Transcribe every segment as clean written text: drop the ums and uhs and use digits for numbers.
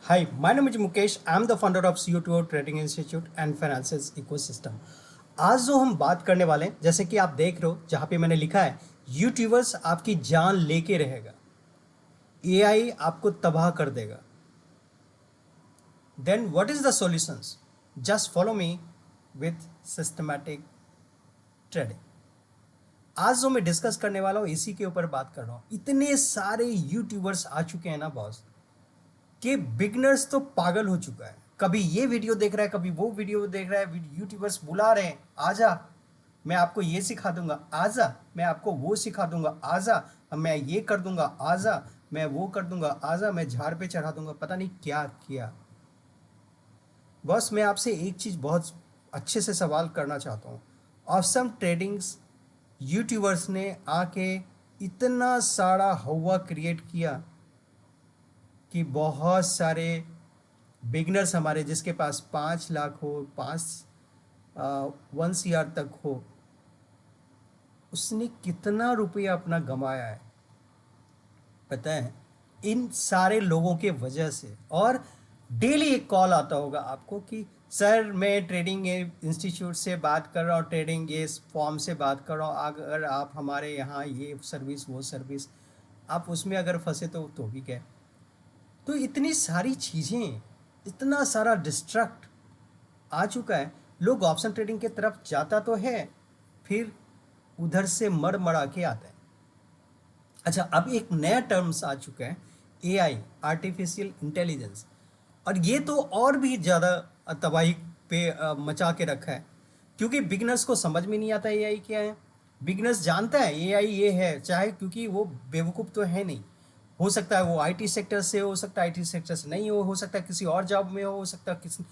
Hi, my name is Mukesh. I'm the founder of CO2 Trading Institute and Finances Ecosystem. आज जो हम बात करने वाले हैं, जैसे कि आप देख रहे हो, जहाँ पे मैंने लिखा है, यूट्यूबर्स आपकी जान लेके रहेगा, एआई आपको तबाह कर देगा. Then what is the solutions? Just follow me with systematic trading. आज जो मैं डिस्कस करने वाला हूँ इसी के ऊपर बात कर रहा हूँ. इतने सारे यूट्यूबर्स आ चुके हैं ना बॉस, कि बिगनर्स तो पागल हो चुका है. कभी ये वीडियो देख रहा है, कभी वो वीडियो देख रहा है. यूट्यूबर्स बुला रहे हैं, आजा मैं आपको ये सिखा दूंगा, आजा मैं आपको वो सिखा दूंगा, आजा मैं ये कर दूंगा, आजा मैं वो कर दूंगा, आजा मैं झाड़ पे चढ़ा दूंगा. पता नहीं क्या किया. बस मैं आपसे एक चीज़ बहुत अच्छे से सवाल करना चाहता हूँ. ऑसम ट्रेडिंग्स यूट्यूबर्स ने आके इतना सारा हवा क्रिएट किया कि बहुत सारे बिगनर्स हमारे, जिसके पास 5 लाख हो, 1 CR तक हो, उसने कितना रुपया अपना गंवाया है पता है, इन सारे लोगों के वजह से. और डेली एक कॉल आता होगा आपको कि सर मैं ट्रेडिंग इंस्टीट्यूट से बात कर रहा हूँ, ट्रेडिंग ये फॉर्म से बात कर रहा हूँ, अगर आप हमारे यहाँ ये सर्विस वो सर्विस, आप उसमें अगर फंसे तो भी क्या. तो इतनी सारी चीज़ें, इतना सारा डिस्ट्रक्ट आ चुका है. लोग ऑप्शन ट्रेडिंग के तरफ जाता तो है, फिर उधर से मर मरा के आता है. अच्छा, अब एक नया टर्म्स आ चुका है, एआई, आर्टिफिशियल इंटेलिजेंस. और ये तो और भी ज़्यादा तबाही पे मचा के रखा है, क्योंकि बिगनर्स को समझ में नहीं आता एआई क्या है. बिगनर्स जानता है एआई ये है, चाहे क्योंकि वो बेवकूफ़ तो है नहीं. हो सकता है वो आईटी सेक्टर से, हो सकता है आईटी सेक्टर से नहीं हो सकता है किसी और जॉब में हो सकता है किसी.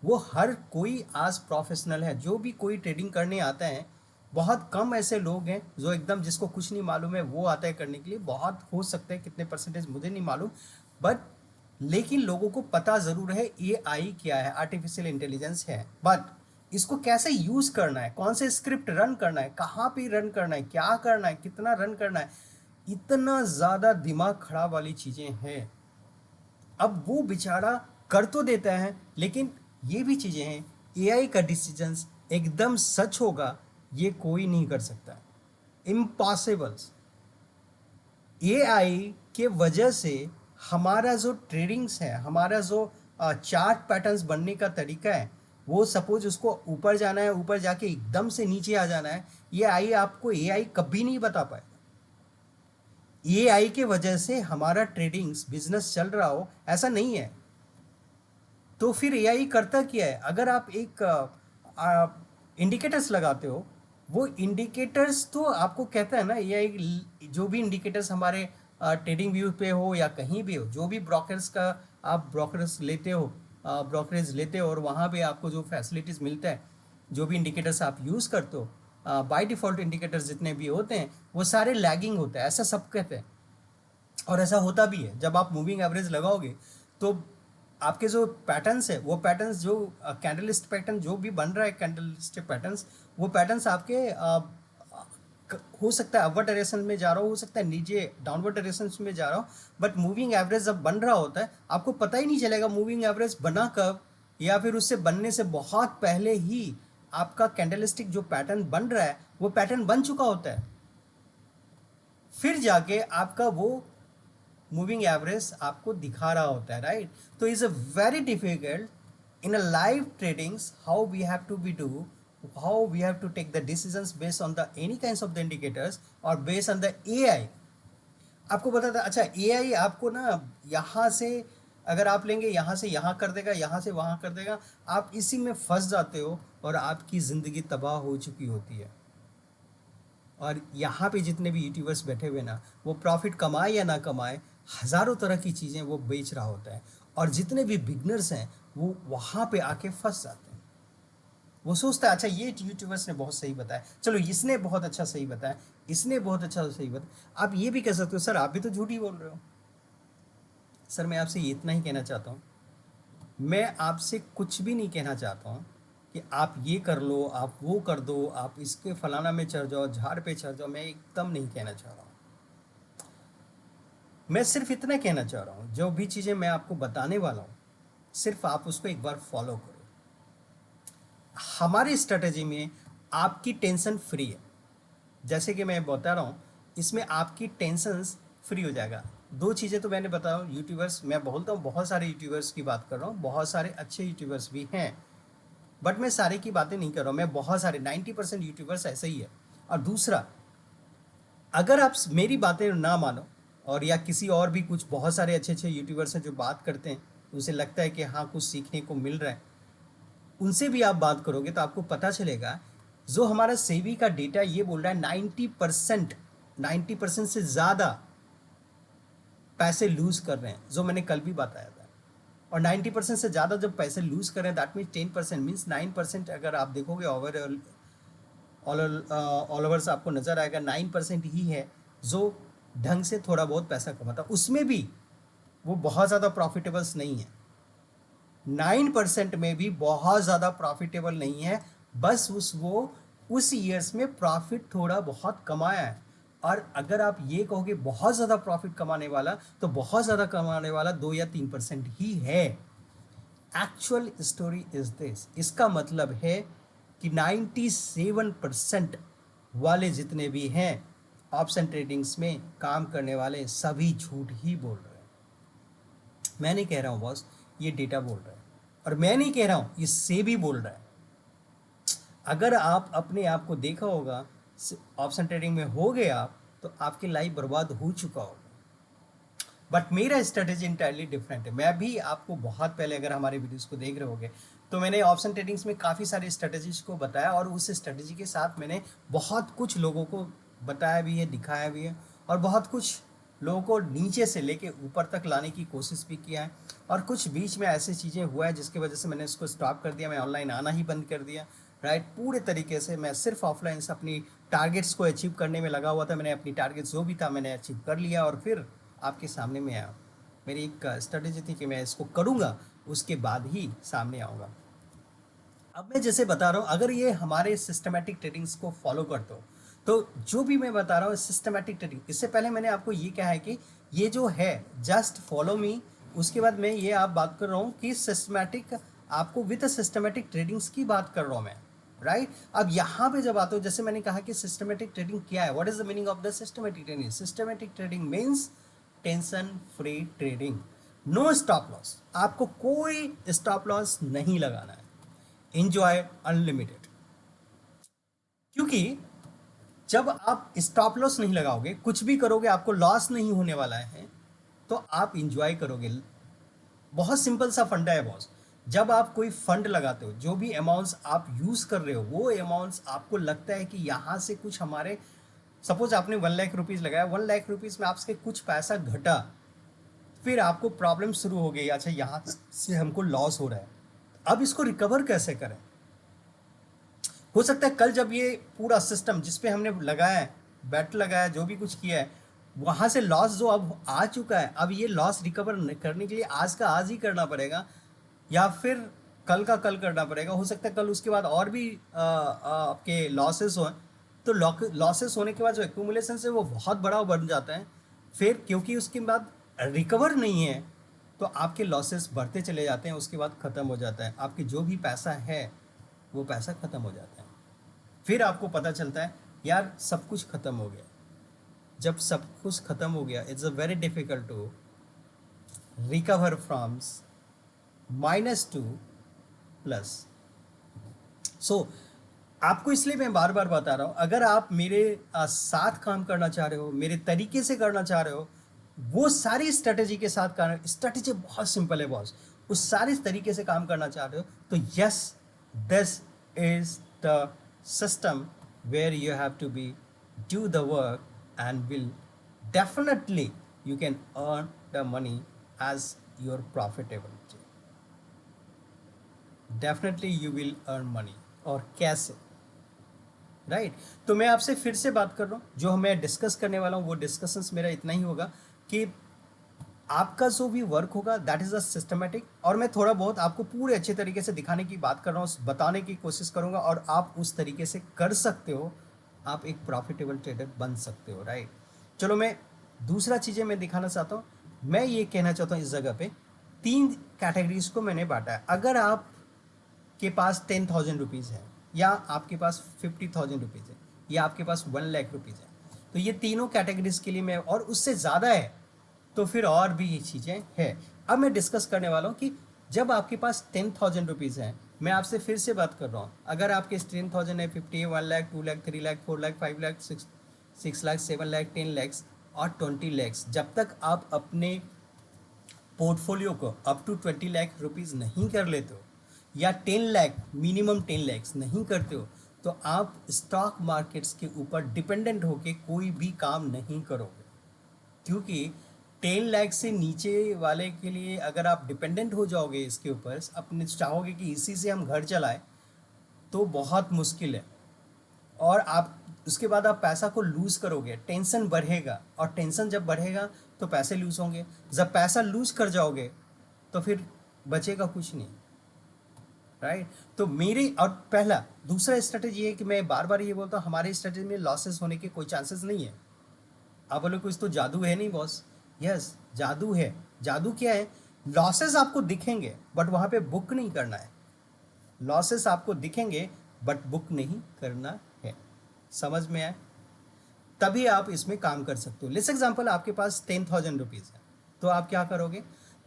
वो हर कोई आज प्रोफेशनल है. जो भी कोई ट्रेडिंग करने आता है, बहुत कम ऐसे लोग हैं जो एकदम जिसको कुछ नहीं मालूम है वो आता है करने के लिए. बहुत हो सकते हैं, कितने परसेंटेज मुझे नहीं मालूम, बट लेकिन लोगों को पता ज़रूर है एआई क्या है, आर्टिफिशियल इंटेलिजेंस है. बट इसको कैसे यूज़ करना है, कौन से स्क्रिप्ट रन करना है, कहाँ पे रन करना है, क्या करना है, कितना रन करना है, इतना ज़्यादा दिमाग खराब वाली चीज़ें हैं. अब वो बेचारा कर तो देता है, लेकिन ये भी चीज़ें हैं, एआई का डिसीजंस एकदम सच होगा ये कोई नहीं कर सकता, इम्पॉसिबल्स. एआई के वजह से हमारा जो ट्रेडिंग्स है, हमारा जो चार्ट पैटर्न्स बनने का तरीका है, वो सपोज उसको ऊपर जाना है, ऊपर जाके एकदम से नीचे आ जाना है, ये आई आपको एआई कभी नहीं बता पाएगा. एआई के वजह से हमारा ट्रेडिंग्स बिजनेस चल रहा हो ऐसा नहीं है. तो फिर एआई करता क्या है? अगर आप एक इंडिकेटर्स लगाते हो, वो इंडिकेटर्स तो आपको कहता है ना एआई, जो भी इंडिकेटर्स हमारे ट्रेडिंग व्यू पे हो या कहीं भी हो, जो भी ब्रोकर्स का आप ब्रोकर्स लेते हो, ब्रोकरेज लेते हो, और वहाँ पे आपको जो फैसिलिटीज़ मिलता है, जो भी इंडिकेटर्स आप यूज़ करते हो, बाय डिफ़ॉल्ट इंडिकेटर्स जितने भी होते हैं वो सारे लैगिंग होते हैं, ऐसा सब कहते हैं. और ऐसा होता भी है. जब आप मूविंग एवरेज लगाओगे तो आपके जो पैटर्न्स है, वो पैटर्न्स जो कैंडलिस्ट पैटर्न जो भी बन रहा है, कैंडलिस्ट पैटर्न्स, वो पैटर्न्स आपके हो सकता है अपवर्ड डायरेक्शन में जा रहा हो सकता है नीचे डाउनवर्ड डायरेक्शन में जा रहा हो, बट मूविंग एवरेज जब बन रहा होता है आपको पता ही नहीं चलेगा मूविंग एवरेज बना कब, या फिर उससे बनने से बहुत पहले ही आपका कैंडलिस्टिक जो पैटर्न बन रहा है वो पैटर्न बन चुका होता है. फिर जाके आपका वो मूविंग एवरेज आपको दिखा रहा होता है, राइट. तो is a very difficult in a live tradings how we have to be do, how we have to take the decisions based on the any kinds of the indicators और based on the AI. आपको पता था? अच्छा, AI आपको ना यहाँ से अगर आप लेंगे, यहाँ से यहाँ कर देगा, यहाँ से वहाँ कर देगा, आप इसी में फंस जाते हो और आपकी ज़िंदगी तबाह हो चुकी होती है. और यहाँ पे जितने भी यूट्यूबर्स बैठे हुए ना, वो प्रॉफिट कमाए या ना कमाए, हज़ारों तरह की चीज़ें वो बेच रहा होता है. और जितने भी बिगनर्स हैं वो वहाँ पे आके फंस जाते हैं. वो सोचता है अच्छा ये यूट्यूबर्स ने बहुत सही बताया, चलो इसने बहुत अच्छा सही बताया, इसने बहुत अच्छा सही बताया. आप ये भी कह सकते हो सर आप भी तो झूठ ही बोल रहे हो. सर मैं आपसे इतना ही कहना चाहता हूँ, मैं आपसे कुछ भी नहीं कहना चाहता हूँ कि आप ये कर लो, आप वो कर दो, आप इसके फलाना में चढ़ जाओ, झाड़ पे चढ़ जाओ. मैं एकदम नहीं कहना चाह रहा हूँ. मैं सिर्फ इतना कहना चाह रहा हूँ, जो भी चीज़ें मैं आपको बताने वाला हूँ सिर्फ आप उसको एक बार फॉलो करो। हमारी स्ट्रेटजी में आपकी टेंशन फ्री है, जैसे कि मैं बता रहा हूँ, इसमें आपकी टेंशन फ्री हो जाएगा। दो चीज़ें तो मैंने बताया, यूट्यूबर्स, मैं बोलता हूँ बहुत सारे यूट्यूबर्स की बात कर रहा हूँ, बहुत सारे अच्छे यूट्यूबर्स भी हैं, बट मैं सारे की बातें नहीं कर रहा हूँ, मैं बहुत सारे 90% यूट्यूबर्स ऐसे ही है। और दूसरा, अगर आप मेरी बातें ना मानो और या किसी और भी कुछ बहुत सारे अच्छे अच्छे यूट्यूबर्स हैं जो बात करते हैं, उसे लगता है कि हाँ कुछ सीखने को मिल रहा है, उनसे भी आप बात करोगे तो आपको पता चलेगा जो हमारा सेबी का डेटा ये बोल रहा है 90% से ज़्यादा पैसे लूज कर रहे हैं, जो मैंने कल भी बताया था। और 90% से ज़्यादा जब पैसे लूज कर रहे हैं, दैट मीन्स 10% मीन्स 9%। अगर आप देखोगे ओवरऑल ऑल ओवर्स आपको नज़र आएगा 9% ही है जो ढंग से थोड़ा बहुत पैसा कमाता, उसमें भी वो बहुत ज़्यादा प्रॉफिटेबल्स नहीं है। 9% में भी बहुत ज़्यादा प्रॉफिटेबल नहीं है, बस उस ईयर्स में प्रॉफिट थोड़ा बहुत कमाया है। और अगर आप ये कहोगे बहुत ज़्यादा प्रॉफिट कमाने वाला, तो बहुत ज़्यादा कमाने वाला 2 या 3% ही है। एक्चुअल स्टोरी इज दिस, इसका मतलब है कि 97% वाले जितने भी हैं ऑप्शन ट्रेडिंग्स में काम करने वाले, सभी झूठ ही बोल रहे हैं। मैं नहीं कह रहा हूँ बॉस, ये डेटा बोल रहा है, और मैं नहीं कह रहा हूँ, ये सेबी बोल रहा है। अगर आप अपने आप को देखा होगा ऑप्शन ट्रेडिंग में हो गए आप, तो आपकी लाइफ बर्बाद हो चुका होगा। बट मेरा स्ट्रेटेजी इंटायरली डिफरेंट है। मैं भी आपको बहुत पहले, अगर हमारे वीडियोस को देख रहे होगे, तो मैंने ऑप्शन ट्रेडिंग्स में काफ़ी सारी स्ट्रेटेजीज को बताया, और उस स्ट्रेटेजी के साथ मैंने बहुत कुछ लोगों को बताया भी है, दिखाया भी है, और बहुत कुछ लोगों को नीचे से लेके ऊपर तक लाने की कोशिश भी किया है। और कुछ बीच में ऐसी चीज़ें हुआ है जिसकी वजह से मैंने इसको स्टॉप कर दिया, मैं ऑनलाइन आना ही बंद कर दिया। राइट, पूरे तरीके से मैं सिर्फ ऑफलाइन से अपनी टारगेट्स को अचीव करने में लगा हुआ था। मैंने अपनी टारगेट्स जो भी था मैंने अचीव कर लिया, और फिर आपके सामने में आया। मेरी एक स्ट्रेटेजी थी कि मैं इसको करूँगा, उसके बाद ही सामने आऊँगा। अब मैं जैसे बता रहा हूँ, अगर ये हमारे सिस्टमेटिक ट्रेडिंग्स को फॉलो करते हो, तो जो भी मैं बता रहा हूँ सिस्टमेटिक ट्रेडिंग, इससे पहले मैंने आपको ये कहा है कि ये जो है जस्ट फॉलो मी, उसके बाद मैं ये आप बात कर रहा हूँ कि सिस्टमेटिक, आपको विद सिस्टमेटिक ट्रेडिंग्स की बात कर रहा हूँ मैं। राइट, अब यहाँ पे जब आते हो, जैसे मैंने कहा कि सिस्टमेटिक ट्रेडिंग क्या है, what is the meaning of the systematic trading? Systematic trading means tension free trading, no stop loss, आपको कोई स्टॉप लॉस नहीं लगाना है, इंजॉय अनलिमिटेड। क्योंकि जब आप स्टॉप लॉस नहीं लगाओगे, कुछ भी करोगे, आपको लॉस नहीं होने वाला है, तो आप इंजॉय करोगे। बहुत सिंपल सा फंडा है बॉस। जब आप कोई फंड लगाते हो, जो भी अमाउंट्स आप यूज कर रहे हो, वो अमाउंट्स आपको लगता है कि यहाँ से कुछ हमारे, सपोज आपने 1 लाख रुपीज़ लगाया, 1 लाख रुपीज़ में आपसे कुछ पैसा घटा, फिर आपको प्रॉब्लम शुरू हो गई, अच्छा यहाँ से हमको लॉस हो रहा है, अब इसको रिकवर कैसे करें? हो सकता है कल जब ये पूरा सिस्टम जिस पे हमने लगाया है, बेट लगाया, जो भी कुछ किया है, वहाँ से लॉस जो अब आ चुका है, अब ये लॉस रिकवर करने के लिए आज का आज ही करना पड़ेगा, या फिर कल का कल करना पड़ेगा। हो सकता है कल उसके बाद और भी आपके लॉसेस हों, तो लॉसेस होने के बाद जो एक्यूमुलेशन है वो बहुत बड़ा बन जाता है। फिर क्योंकि उसके बाद रिकवर नहीं है, तो आपके लॉसेस बढ़ते चले जाते हैं, उसके बाद ख़त्म हो जाता है आपके जो भी पैसा है, वो पैसा ख़त्म हो जाता है। फिर आपको पता चलता है यार सब कुछ ख़त्म हो गया। जब सब कुछ ख़त्म हो गया, it's a very difficult to recover from -2 + so आपको इसलिए मैं बार बार बता रहा हूँ, अगर आप मेरे साथ काम करना चाह रहे हो, मेरे तरीके से करना चाह रहे हो, वो सारी स्ट्रेटेजी के साथ करना, स्ट्रेटेजी बहुत सिंपल है बॉस, उस सारे तरीके से काम करना चाह रहे हो, तो yes, this is the system where you have to be do the work and will definitely you can earn the money as your profitability. Definitely you will earn money. और कैसे? राइट, तो मैं आपसे फिर से बात कर रहा हूँ, जो मैं डिस्कस करने वाला हूँ वो डिस्कशंस मेरा इतना ही होगा कि आपका जो भी वर्क होगा दैट इज़ अ सिस्टमेटिक, और मैं थोड़ा बहुत आपको पूरे अच्छे तरीके से दिखाने की बात कर रहा हूँ, बताने की कोशिश करूँगा, और आप उस तरीके से कर सकते हो, आप एक प्रॉफिटेबल ट्रेडर बन सकते हो। राइट, चलो मैं दूसरा चीज़ें मैं दिखाना चाहता हूँ। मैं ये कहना चाहता हूँ इस जगह पे तीन कैटेगरीज को मैंने बांटा है। अगर आप के पास 10,000 रुपीज़ है, या आपके पास 50,000 रुपीज़ है, या आपके पास 1 लाख रुपीज़ है, तो ये तीनों कैटेगरीज के लिए मैं, और उससे ज़्यादा है तो फिर और भी ये चीज़ें हैं। अब मैं डिस्कस करने वाला हूँ कि जब आपके पास 10,000 रुपीज़ है, मैं आपसे फिर से बात कर रहा हूँ, अगर आपके 10,000 है, 50 है, 1 लाख, 2 लाख, 3 लाख, 4 लाख, 5 लाख, 6 लाख, 7 लाख, 10 लाख और 20 लाख, जब तक आप अपने पोर्टफोलियो को अप टू 20 लाख रुपीज़ नहीं कर लेते हो, या 10 लाख, मिनिमम 10 लाख नहीं करते हो, तो आप स्टॉक मार्केट्स के ऊपर डिपेंडेंट होके कोई भी काम नहीं करोगे। क्योंकि 10 लाख से नीचे वाले के लिए अगर आप डिपेंडेंट हो जाओगे इसके ऊपर, अपने चाहोगे कि इसी से हम घर चलाएं, तो बहुत मुश्किल है। और आप उसके बाद आप पैसा को लूज़ करोगे, टेंशन बढ़ेगा, और टेंशन जब बढ़ेगा तो पैसे लूज़ होंगे। जब पैसा लूज़ कर जाओगे तो फिर बचेगा कुछ नहीं, राइट। तो मेरी, और पहला दूसरा स्ट्रेटेजी है कि मैं बार बार ये बोलता हूँ, हमारी स्ट्रेटेजी में लॉसेस होने के कोई चांसेस नहीं है। आप बोले कुछ तो जादू है नहीं बॉस। यस, जादू है। जादू क्या है? लॉसेस आपको दिखेंगे बट वहाँ पे बुक नहीं करना है। लॉसेस आपको दिखेंगे बट बुक नहीं करना है। समझ में आए? तभी आप इसमें काम कर सकते हो। लेट्स एग्जाम्पल, आपके पास 10,000 रुपीज़ है, तो आप क्या करोगे?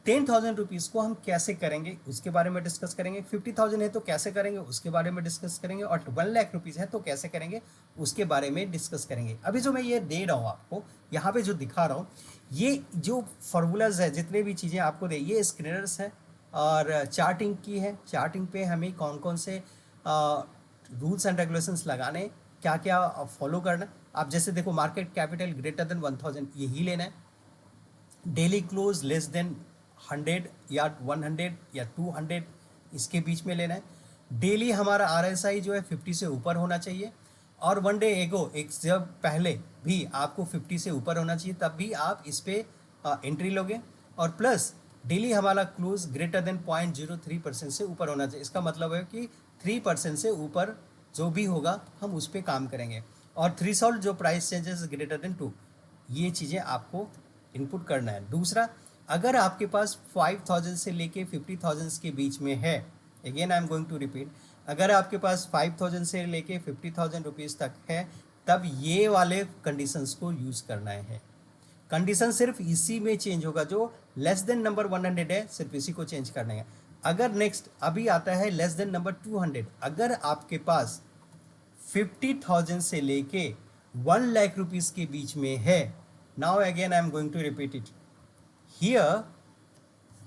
10,000 रुपीज़ को हम कैसे करेंगे उसके बारे में डिस्कस करेंगे। 50,000 है तो कैसे करेंगे उसके बारे में डिस्कस करेंगे, और 1 लाख रुपीज़ है तो कैसे करेंगे उसके बारे में डिस्कस करेंगे। अभी जो मैं ये दे रहा हूँ आपको, यहाँ पे जो दिखा रहा हूँ, ये जो फार्मूलाज है, जितने भी चीज़ें आपको दे, ये स्क्रीनर्स है और चार्टिंग की है। चार्टिंग पे हमें कौन कौन से रूल्स एंड रेगुलेशंस लगाने, क्या क्या फॉलो करना। आप जैसे देखो, मार्केट कैपिटल ग्रेटर देन 1,000 यही लेना है। डेली क्लोज लेस देन 100 या 100 या 200 इसके बीच में लेना है। डेली हमारा RSI जो है 50 से ऊपर होना चाहिए, और वन डे एगो, एक जब पहले भी आपको 50 से ऊपर होना चाहिए, तब भी आप इस पर एंट्री लोगे। और प्लस डेली हमारा क्लोज ग्रेटर देन 0.03% से ऊपर होना चाहिए। इसका मतलब है कि 3% से ऊपर जो भी होगा हम उस पर काम करेंगे। और थ्रीशोल्ड जो प्राइस चेंजेस ग्रेटर देन 2, ये चीज़ें आपको इनपुट करना है। दूसरा, अगर आपके पास 5,000 से लेके 50,000 के बीच में है, again I am going to repeat, अगर आपके पास 5,000 से लेके 50,000 रुपीज़ तक है, तब ये वाले कंडीशंस को यूज़ करना है। कंडीशन सिर्फ इसी में चेंज होगा, जो लेस देन नंबर 100 है, सिर्फ इसी को चेंज करना है। अगर नेक्स्ट अभी आता है लेस देन नंबर 200, अगर आपके पास 50,000 से लेके 1 लाख रुपीज़ के बीच में है, now again I am going to repeat it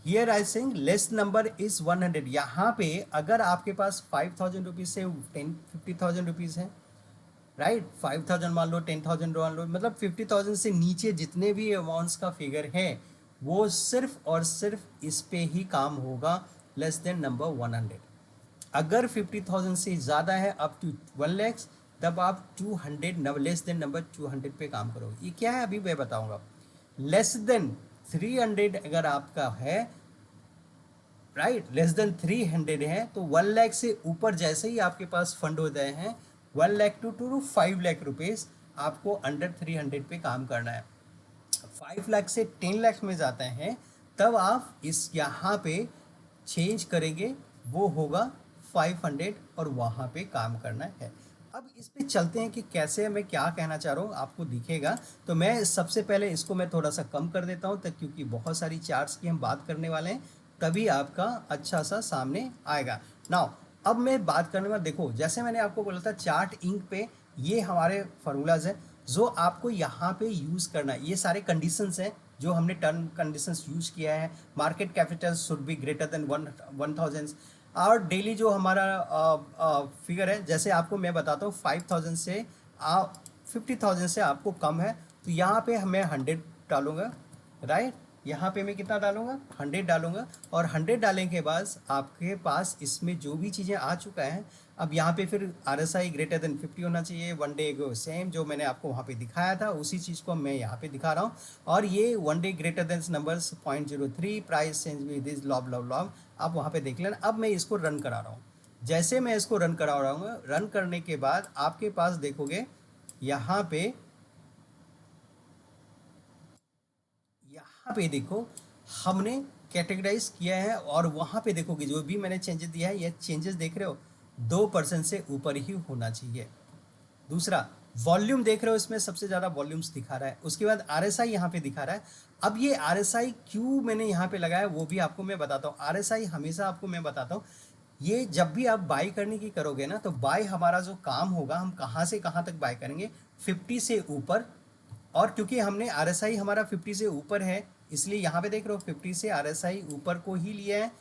here I sing less number is 100। यहाँ पे अगर आपके पास 5,000 रुपीज़ से 50,000 रुपीज़ है, राइट, 5,000 मान लो, 10,000 मान लो, मतलब 50,000 से नीचे जितने भी अमाउंट्स का फिगर है, वो सिर्फ और सिर्फ इस पे ही काम होगा, लेस देन नंबर 100। अगर 50,000 से ज़्यादा है अप टू 1 lakhs, तब आप 200 लेस देन नंबर 200 पे काम करोगे। ये क्या है अभी मैं बताऊंगा। लेस देन 300 अगर आपका है, राइट, लेस देन 300 है, तो 1 लाख से ऊपर जैसे ही आपके पास फंड हो जाए हैं, 1 लाख टू 5 लाख रुपीज़, आपको अंडर 300 पे काम करना है। 5 लाख से 10 लाख में जाते हैं, तब आप इस यहाँ पे चेंज करेंगे, वो होगा 500, और वहाँ पे काम करना है। अब इस पे चलते हैं कि कैसे मैं क्या कहना चाह रहा हूँ, आपको दिखेगा। तो मैं सबसे पहले इसको मैं थोड़ा सा कम कर देता हूँ, तक क्योंकि बहुत सारी चार्ट्स की हम बात करने वाले हैं, तभी आपका अच्छा सा सामने आएगा। नाउ अब मैं बात करने में, देखो जैसे मैंने आपको बोला था चार्ट इंक पे, ये हमारे फार्मूलाज हैं जो आपको यहाँ पे यूज़ करना है। ये सारे कंडीशंस हैं जो हमने टर्म कंडीशंस यूज़ किया है। Market capital should be greater than 1,000, और डेली जो हमारा फिगर है, जैसे आपको मैं बताता हूँ, 5,000 से 50,000 से आपको कम है, तो यहाँ पे मैं 100 डालूंगा, राइट। यहाँ पे मैं कितना डालूंगा? 100 डालूंगा, और 100 डालने के बाद आपके पास इसमें जो भी चीज़ें आ चुका है, अब यहाँ पे फिर RSI ग्रेटर देन 50 होना चाहिए। वन डे एगो सेम जो मैंने आपको वहाँ पे दिखाया था, उसी चीज़ को मैं यहाँ पे दिखा रहा हूँ। और ये one day greater than numbers 0.03, price change with this lobe lobe lobe, आप वहाँ पे देख लेना। अब मैं इसको रन करा रहा हूँ। जैसे मैं इसको रन करा रहा हूँ, रन करने के बाद आपके पास देखोगे यहाँ पे, यहाँ पे देखो, हमने कैटेगराइज किया है, और वहाँ पे देखोगे जो भी मैंने चेंजेस दिया है, ये चेंजेस देख रहे हो 2% से ऊपर ही होना चाहिए। दूसरा, वॉल्यूम देख रहे हो, इसमें सबसे ज़्यादा वॉल्यूम्स दिखा रहा है। उसके बाद आरएसआई यहाँ पे दिखा रहा है। अब ये आरएसआई क्यों मैंने यहाँ पे लगाया वो भी आपको मैं बताता हूँ। आरएसआई हमेशा आपको मैं बताता हूँ, ये जब भी आप बाई करने की करोगे ना, तो बाई हमारा जो काम होगा, हम कहाँ से कहाँ तक बाई करेंगे, 50 से ऊपर। और क्योंकि हमने आरएसआई हमारा 50 से ऊपर है, इसलिए यहाँ पे देख रहे हो 50 से आरएसआई ऊपर को ही लिया है,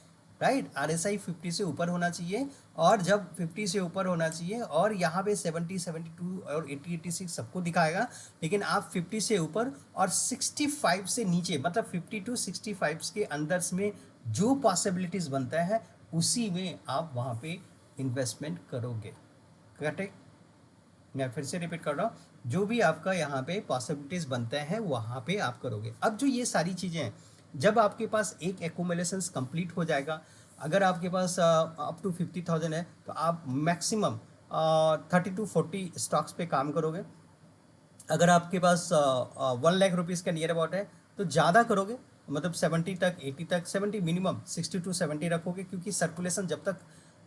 राइट। आरएसआई 50 से ऊपर होना चाहिए, और जब 50 से ऊपर होना चाहिए, और यहाँ पे 70, 72 और 80, 86 सबको दिखाएगा, लेकिन आप 50 से ऊपर और 65 से नीचे, मतलब 50 टू 65 के अंदर में जो पॉसिबिलिटीज़ बनता है उसी में आप वहाँ पे इन्वेस्टमेंट करोगे। करेक्ट। मैं फिर से रिपीट कर रहा हूँ, जो भी आपका यहाँ पे पॉसिबिलिटीज़ बनते हैं वहाँ पे आप करोगे। अब जो ये सारी चीज़ें हैं, जब आपके पास एक एक्यूमुलेशंस कंप्लीट हो जाएगा, अगर आपके पास अप टू 50,000 है, तो आप मैक्सिमम 30 टू 40 स्टॉक्स पे काम करोगे। अगर आपके पास 1 लाख रुपीज़ का नियर अबाउट है, तो ज़्यादा करोगे, मतलब 70 तक, 80 तक, 70 मिनिमम, 60 टू 70 रखोगे, क्योंकि सर्कुलेशन जब तक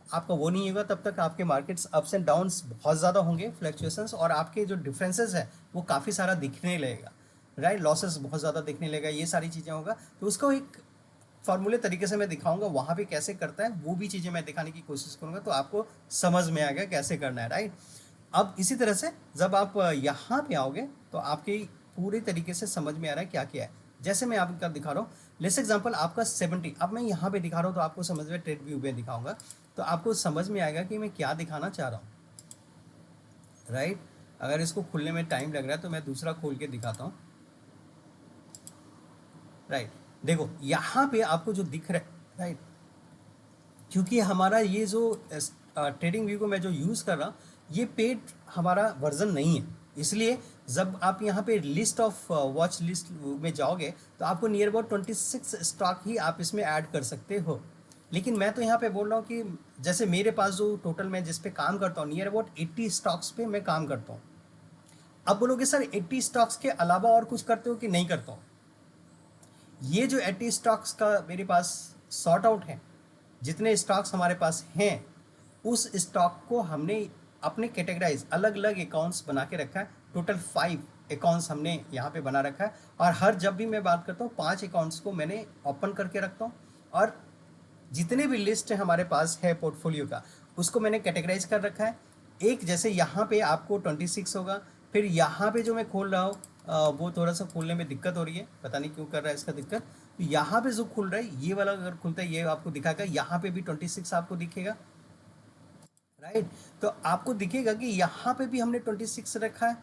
आपका वो नहीं होगा तब तक आपके मार्केट्स अप्स एंड डाउन्स बहुत ज़्यादा होंगे, फ्लक्चुएशंस, और आपके जो डिफरेंसेस है वो काफ़ी सारा दिखने लगेगा, राइट। लॉसेस बहुत ज़्यादा दिखने लगेगा, ये सारी चीज़ें होगा। तो उसको एक फॉर्मूले तरीके से मैं दिखाऊंगा, वहाँ पे कैसे करता है वो भी चीज़ें मैं दिखाने की कोशिश करूँगा, तो आपको समझ में आएगा कैसे करना है, राइट। अब इसी तरह से जब आप यहाँ पे आओगे, तो आपके पूरे तरीके से समझ में आ रहा है क्या क्या है। जैसे मैं आपका दिखा रहा हूँ, लेट्स एग्जांपल आपका 70, अब मैं यहाँ पे दिखा रहा हूँ तो आपको समझ में, ट्रेड व्यू में दिखाऊंगा तो आपको समझ में आएगा कि मैं क्या दिखाना चाह रहा हूँ, राइट। अगर इसको खुलने में टाइम लग रहा है तो मैं दूसरा खोल के दिखाता हूँ, राइट। देखो यहाँ पे आपको जो दिख रहा है, राइट, क्योंकि हमारा ये जो ट्रेडिंग व्यू को मैं जो यूज़ कर रहा हूँ, ये पेड हमारा वर्जन नहीं है, इसलिए जब आप यहाँ पे लिस्ट ऑफ वॉच लिस्ट में जाओगे तो आपको नियर अबाउट 26 स्टॉक ही आप इसमें ऐड कर सकते हो। लेकिन मैं तो यहाँ पे बोल रहा हूँ कि जैसे मेरे पास जो टोटल मैं जिस पे काम करता हूँ, नियर अबाउट 80 स्टॉक्स पे मैं काम करता हूँ। अब बोलोगे सर 80 स्टॉक्स के अलावा और कुछ करते हो कि नहीं करता हूँ? ये जो 80 स्टॉक्स का मेरे पास सॉर्ट आउट है, जितने स्टॉक्स हमारे पास हैं, उस स्टॉक को हमने अपने कैटेगराइज अलग अलग अकाउंट्स बना के रखा है। टोटल 5 अकाउंट्स हमने यहाँ पे बना रखा है, और हर जब भी मैं बात करता हूँ 5 अकाउंट्स को मैंने ओपन करके रखता हूँ, और जितने भी लिस्ट है हमारे पास है पोर्टफोलियो का, उसको मैंने कैटेगराइज कर रखा है। एक जैसे यहाँ पे आपको 26 होगा, फिर यहाँ पे जो मैं खोल रहा हूँ वो थोड़ा सा खोलने में दिक्कत हो रही है, पता नहीं क्यों कर रहा है इसका दिक्कत। तो यहाँ पे जो खुल रहा है ये वाला अगर खुलता है ये आपको दिखाएगा, यहाँ पे भी 26 आपको दिखेगा, राइट। तो आपको दिखेगा कि यहाँ पे भी हमने 26 रखा है,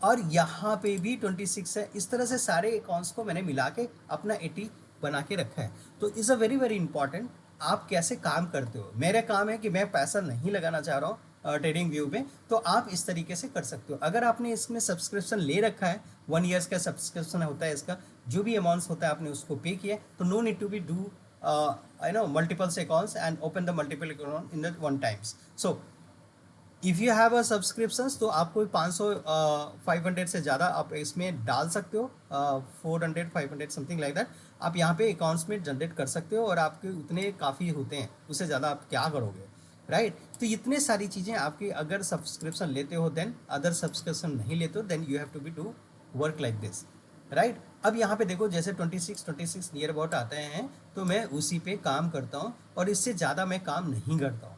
और यहाँ पे भी 26 है। इस तरह से सारे अकाउंट्स को मैंने मिला के अपना 80 बना के रखा है। तो is a very very important, आप कैसे काम करते हो। मेरा काम है कि मैं पैसा नहीं लगाना चाह रहा हूँ ट्रेडिंग व्यू में, तो आप इस तरीके से कर सकते हो। अगर आपने इसमें सब्सक्रिप्शन ले रखा है, 1 ईयर्स का सब्सक्रिप्शन होता है इसका, जो भी अमाउंट्स होता है आपने उसको पे किया, तो no need to be do multiple accounts and open the multiple account in the one times. So if you have a subscriptions, तो आपको 500 500 से ज़्यादा आप इसमें डाल सकते हो, 400 500 समथिंग लाइक दैट आप यहाँ पे अकाउंट्स में जनरेट कर सकते हो, और आपके उतने काफ़ी होते हैं, उससे ज़्यादा आप क्या करोगे, राइट। तो इतने सारी चीज़ें आपकी, अगर सब्सक्रिप्शन लेते हो देन, अदर सब्सक्रिप्शन नहीं लेते हो then you have to be do work like this, right. अब यहाँ पे देखो जैसे 26 नियर अबाउट आते हैं, तो मैं उसी पे काम करता हूँ, और इससे ज़्यादा मैं काम नहीं करता हूँ,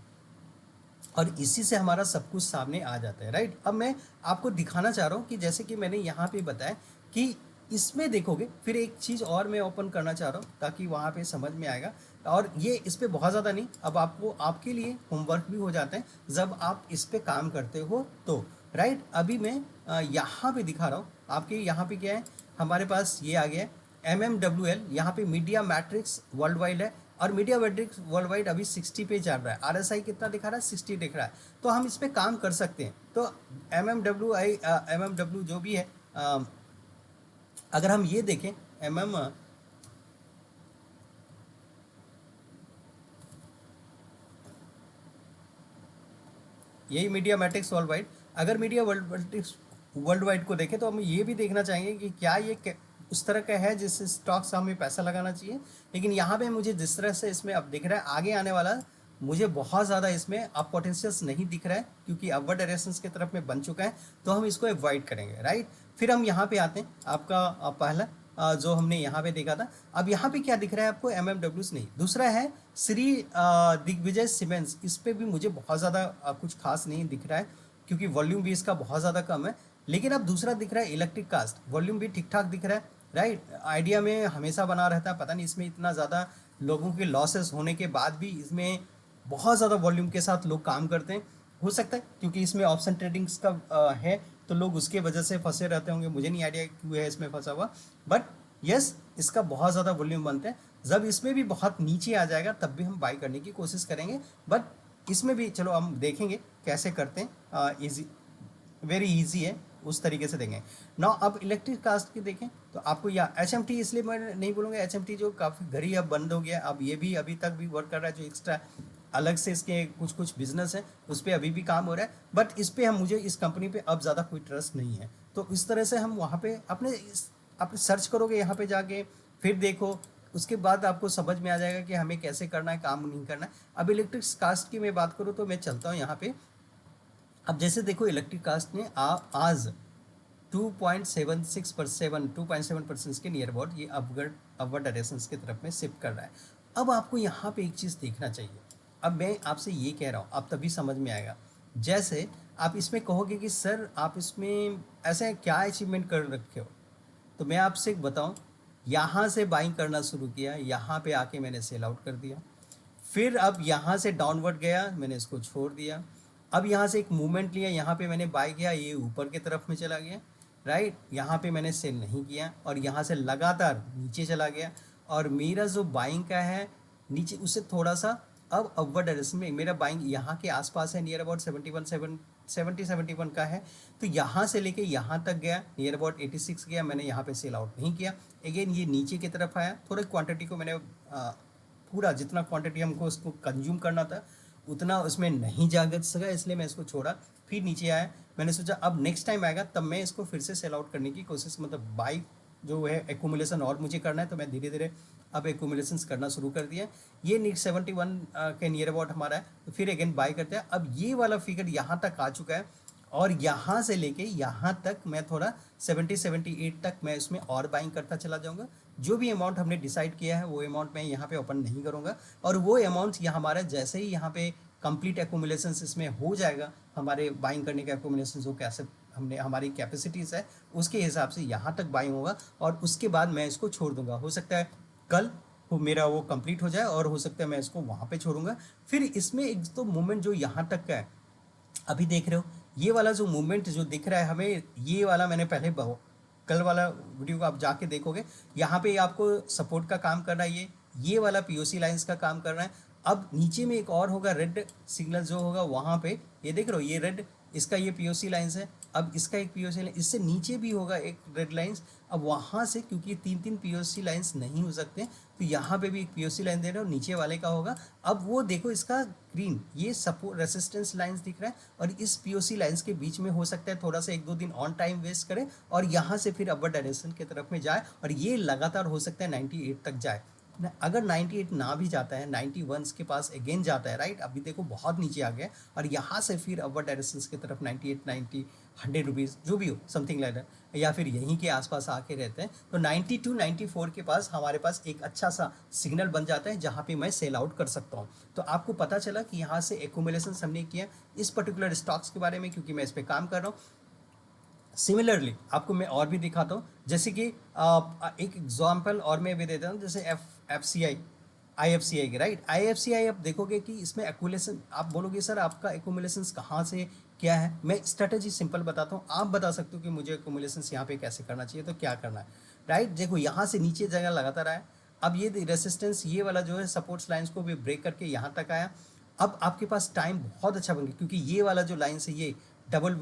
और इसी से हमारा सब कुछ सामने आ जाता है, राइट। अब मैं आपको दिखाना चाह रहा हूँ कि जैसे कि मैंने यहाँ पे बताया कि इसमें देखोगे, फिर एक चीज़ और मैं ओपन करना चाह रहा हूँ ताकि वहाँ पे समझ में आएगा, और ये इस पर बहुत ज़्यादा नहीं, अब आपको आपके लिए होमवर्क भी हो जाता है जब आप इस पर काम करते हो तो, राइट। अभी मैं यहाँ पे दिखा रहा हूँ आपके, यहाँ पे क्या है हमारे पास, ये आ गया है MMWL, यहाँ पे मीडिया मैट्रिक्स वर्ल्ड वाइड है, और मीडिया मैट्रिक्स वर्ल्ड वाइड अभी 60 पे चल रहा है। RSI कितना दिखा रहा है, 60 दिख रहा है, तो हम इस पर काम कर सकते हैं। तो MMW जो भी है, अगर हम ये देखें यही मीडिया मैट्रिक्स वर्ल्ड वाइड, अगर मीडिया वर्ल्ड वाइड को देखें तो हम ये भी देखना चाहेंगे कि क्या ये उस तरह का है जिस स्टॉक से हमें पैसा लगाना चाहिए। लेकिन यहाँ पे मुझे जिस तरह से इसमें अब दिख रहा है आगे आने वाला, मुझे बहुत ज़्यादा इसमें अब पोटेंशियल्स नहीं दिख रहा है, क्योंकि अपवर्ड डायरेक्शंस की तरफ में बन चुका है, तो हम इसको अवॉइड करेंगे, राइट। फिर हम यहाँ पे आते हैं, आपका पहला जो हमने यहाँ पे देखा था। अब यहाँ पे क्या दिख रहा है आपको, MMWs नहीं, दूसरा है श्री दिग्विजय सीमेंट्स। इस पे भी मुझे बहुत ज़्यादा कुछ खास नहीं दिख रहा है, क्योंकि वॉल्यूम भी इसका बहुत ज़्यादा कम है। लेकिन अब दूसरा दिख रहा है इलेक्ट्रिक कास्ट, वॉल्यूम भी ठीक ठाक दिख रहा है, राइट। आइडिया में हमेशा बना रहता है, पता नहीं इसमें इतना ज़्यादा लोगों के लॉसेस होने के बाद भी इसमें बहुत ज़्यादा वॉल्यूम के साथ लोग काम करते हैं। हो सकता है क्योंकि इसमें ऑप्शन ट्रेडिंग्स का है, तो लोग उसके वजह से फंसे रहते होंगे, मुझे नहीं आइडिया क्यों है इसमें फंसा हुआ। बट यस, इसका बहुत ज़्यादा वॉल्यूम बनता है। जब इसमें भी बहुत नीचे आ जाएगा तब भी हम बाई करने की कोशिश करेंगे, बट इसमें भी चलो हम देखेंगे कैसे करते हैं। इजी, वेरी इजी है, उस तरीके से देखें ना। अब इलेक्ट्रिक कास्ट की देखें तो आपको या HMT, इसलिए मैं नहीं बोलूँगा HMT जो काफ़ी घड़ी अब बंद हो गया, अब ये भी अभी तक भी वर्क कर रहा है, जो एक्स्ट्रा अलग से इसके कुछ कुछ बिजनेस है उस पर अभी भी काम हो रहा है, बट इस पर हम, मुझे इस कंपनी पे अब ज़्यादा कोई ट्रस्ट नहीं है। तो इस तरह से हम वहाँ पे अपने सर्च करोगे यहाँ पे जाके, फिर देखो, उसके बाद आपको समझ में आ जाएगा कि हमें कैसे करना है, काम नहीं करना है। अब इलेक्ट्रिक कास्ट की मैं बात करूँ तो मैं चलता हूँ यहाँ पे। अब जैसे देखो इलेक्ट्रिक कास्ट ने आज 2.7 के नियर अबाउट ये अपवर्ड डायरेक्शंस की तरफ में शिफ्ट कर रहा है। अब आपको यहाँ पे एक चीज़ देखना चाहिए। अब मैं आपसे ये कह रहा हूँ, आप तभी समझ में आएगा। जैसे आप इसमें कहोगे कि सर आप इसमें ऐसे क्या अचीवमेंट कर रखे हो, तो मैं आपसे एक बताऊँ, यहाँ से बाइंग करना शुरू किया, यहाँ पे आके मैंने सेल आउट कर दिया, फिर अब यहाँ से डाउनवर्ड गया, मैंने इसको छोड़ दिया। अब यहाँ से एक मूवमेंट लिया, यहाँ पे मैंने बाय किया, ये ऊपर की तरफ में चला गया, राइट। यहाँ पे मैंने सेल नहीं किया और यहाँ से लगातार नीचे चला गया, और मेरा जो बाइंग का है नीचे उससे थोड़ा सा अब अपवर्ड डायरेक्शन में मेरा बाइंग यहाँ के आसपास है, नियर अबाउट 71 का है। तो यहाँ से लेके यहाँ तक गया, नियर अबाउट 86 गया, मैंने यहाँ पे सेल आउट नहीं किया। अगेन ये नीचे की तरफ आया, थोड़े क्वांटिटी को मैंने पूरा जितना क्वांटिटी हमको उसको कंज्यूम करना था उतना उसमें नहीं जा सका, इसलिए मैं इसको छोड़ा। फिर नीचे आया, मैंने सोचा अब नेक्स्ट टाइम आएगा तब मैं इसको फिर से सेल आउट करने की कोशिश, मतलब बाई जो है एक्यूमुलेशन और मुझे करना है, तो मैं धीरे धीरे अब एक्यूमुलेशन करना शुरू कर दिया। ये नीट 71 के नियर अबाउट हमारा है, तो फिर अगेन बाई करते हैं। अब ये वाला फिगर यहाँ तक आ चुका है, और यहाँ से लेके यहाँ तक मैं थोड़ा 78 तक मैं इसमें और बाइंग करता चला जाऊँगा। जो भी अमाउंट हमने डिसाइड किया है वो अमाउंट मैं यहाँ पे ओपन नहीं करूँगा, और वो अमाउंट यहाँ हमारा जैसे ही यहाँ पे कंप्लीट एक्यूमुलेशन इसमें हो जाएगा, हमारे बाइंग करने का एक्यूमुलेशन जो कैसे हमने हमारी कैपेसिटीज़ है उसके हिसाब से यहाँ तक बाइंग होगा, और उसके बाद मैं इसको छोड़ दूंगा। हो सकता है कल वो मेरा वो कंप्लीट हो जाए, और हो सकता है मैं इसको वहाँ पे छोड़ूंगा। फिर इसमें एक तो मूवमेंट जो यहाँ तक का है, अभी देख रहे हो ये वाला जो मूवमेंट जो दिख रहा है हमें, ये वाला मैंने पहले कल वाला वीडियो को आप जाके देखोगे, यहाँ पे आपको सपोर्ट का काम कर रहा है, ये वाला POC लाइंस का काम कर रहा है। अब नीचे में एक और होगा रेड सिग्नल जो होगा वहाँ पे, ये देख रहे हो ये रेड, इसका ये POC लाइंस है। अब इसका एक POC लाइन, इससे नीचे भी होगा एक रेड लाइंस। अब वहाँ से क्योंकि 3 POC लाइंस नहीं हो सकते, तो यहाँ पे भी एक POC लाइन दे रहे हो, नीचे वाले का होगा। अब वो देखो इसका ग्रीन, ये सपोर्ट रेसिस्टेंस लाइंस दिख रहा है, और इस POC लाइंस के बीच में हो सकता है थोड़ा सा 1-2 दिन ऑन टाइम वेस्ट करे, और यहाँ से फिर अपवर्ड डायरेक्शन की तरफ में जाए, और ये लगातार हो सकता है 98 तक जाए। अगर 98 ना भी जाता है, 91 के पास अगेन जाता है, राइट। अभी देखो बहुत नीचे आ गया, और यहाँ से फिर अपवर्ड डायरेक्शन की तरफ 98, 90, 100 रुपीज़ जो भी हो, समथिंग लाइक दैट, या फिर यहीं के आसपास आके रहते हैं, तो 92, 94 के पास हमारे पास एक अच्छा सा सिग्नल बन जाता है जहाँ पे मैं सेल आउट कर सकता हूँ। तो आपको पता चला कि यहाँ से एक्यूमुलेशन हमने किया इस पर्टिकुलर स्टॉक्स के बारे में, क्योंकि मैं इस पर काम कर रहा हूँ। सिमिलरली आपको मैं और भी दिखाता हूँ, जैसे कि एक एग्जाम्पल और मैं भी देता हूँ, जैसे FCI IFCI की, राइट। IFCI आप देखोगे कि इसमें एक्यूमुलेशन, आप बोलोगे सर आपका एक्यूमुलेशन कहाँ से क्या है, मैं स्ट्रेटेजी सिंपल बताता हूँ, आप बता सकते हो कि मुझे एक्यूमुलेशन यहाँ पे कैसे करना चाहिए, तो क्या करना है, राइट। देखो यहाँ से नीचे जगह लगातार आया, अब ये रेसिस्टेंस ये वाला जो है सपोर्ट्स लाइन्स को भी ब्रेक करके यहाँ तक आया। अब आपके पास टाइम बहुत अच्छा बन गया, क्योंकि ये वाला जो लाइन है ये double